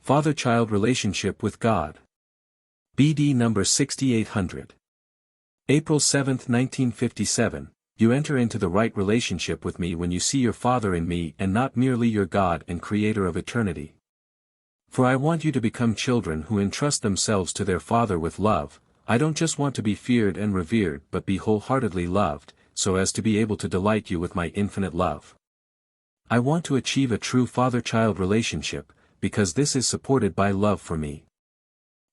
Father-child relationship with God. BD number 6800. April 7, 1957. You enter into the right relationship with me when you see your Father in me and not merely your God and Creator of eternity. For I want you to become children who entrust themselves to their Father with love. I don't just want to be feared and revered but be wholeheartedly loved, so as to be able to delight you with my infinite love. I want to achieve a true father-child relationship, because this is supported by love for me.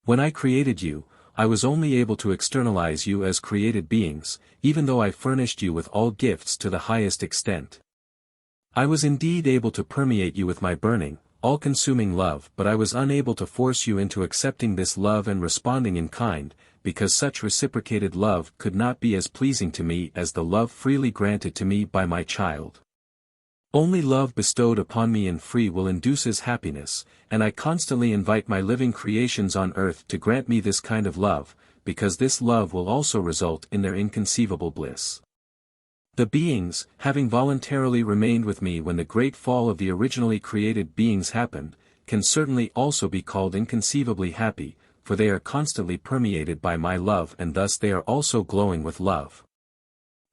When I created you, I was only able to externalize you as created beings, even though I furnished you with all gifts to the highest extent. I was indeed able to permeate you with my burning, all-consuming love, but I was unable to force you into accepting this love and responding in kind, because such reciprocated love could not be as pleasing to me as the love freely granted to me by my child. Only love bestowed upon me in free will induces happiness, and I constantly invite my living creations on earth to grant me this kind of love, because this love will also result in their inconceivable bliss. The beings, having voluntarily remained with me when the great fall of the originally created beings happened, can certainly also be called inconceivably happy, for they are constantly permeated by my love and thus they are also glowing with love.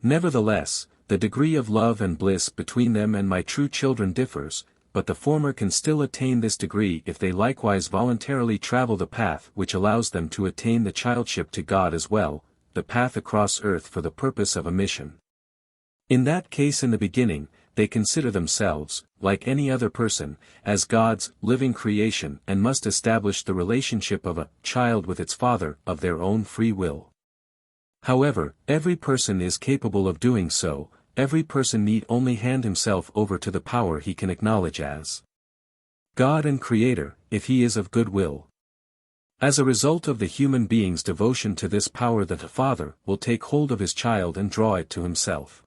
Nevertheless, the degree of love and bliss between them and my true children differs, but the former can still attain this degree if they likewise voluntarily travel the path which allows them to attain the childship to God as well, the path across earth for the purpose of a mission. In that case in the beginning, they consider themselves, like any other person, as God's living creation and must establish the relationship of a child with its father of their own free will. However, every person is capable of doing so. Every person need only hand himself over to the power he can acknowledge as God and Creator, if he is of good will. As a result of the human being's devotion to this power, the Father will take hold of his child and draw it to himself.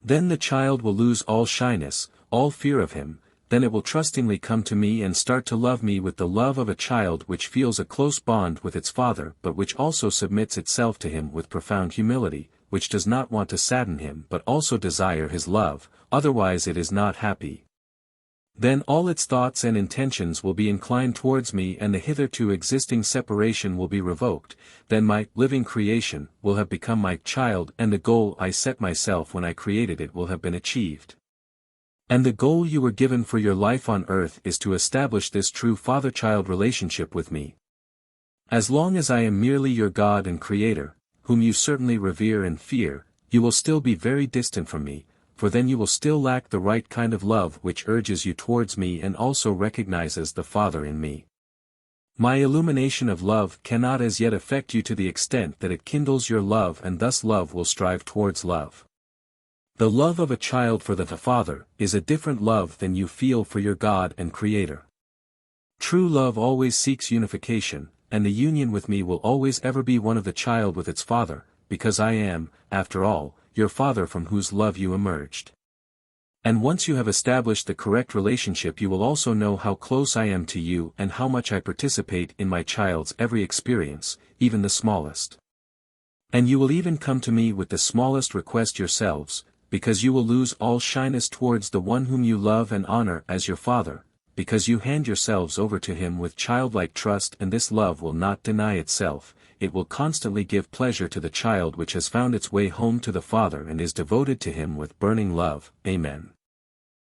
Then the child will lose all shyness, all fear of him, then it will trustingly come to me and start to love me with the love of a child which feels a close bond with its father but which also submits itself to him with profound humility, which does not want to sadden him but also desire his love, otherwise it is not happy. Then all its thoughts and intentions will be inclined towards me and the hitherto existing separation will be revoked, then my living creation will have become my child and the goal I set myself when I created it will have been achieved. And the goal you were given for your life on earth is to establish this true father-child relationship with me. As long as I am merely your God and Creator, whom you certainly revere and fear, you will still be very distant from me, for then you will still lack the right kind of love which urges you towards me and also recognizes the Father in me. My illumination of love cannot as yet affect you to the extent that it kindles your love and thus love will strive towards love. The love of a child for the Father is a different love than you feel for your God and Creator. True love always seeks unification, and the union with me will always ever be one of the child with its father, because I am, after all, your Father from whose love you emerged. And once you have established the correct relationship you will also know how close I am to you and how much I participate in my child's every experience, even the smallest. And you will even come to me with the smallest request yourselves, because you will lose all shyness towards the one whom you love and honor as your Father, because you hand yourselves over to him with childlike trust, and this love will not deny itself, it will constantly give pleasure to the child which has found its way home to the Father and is devoted to him with burning love. Amen.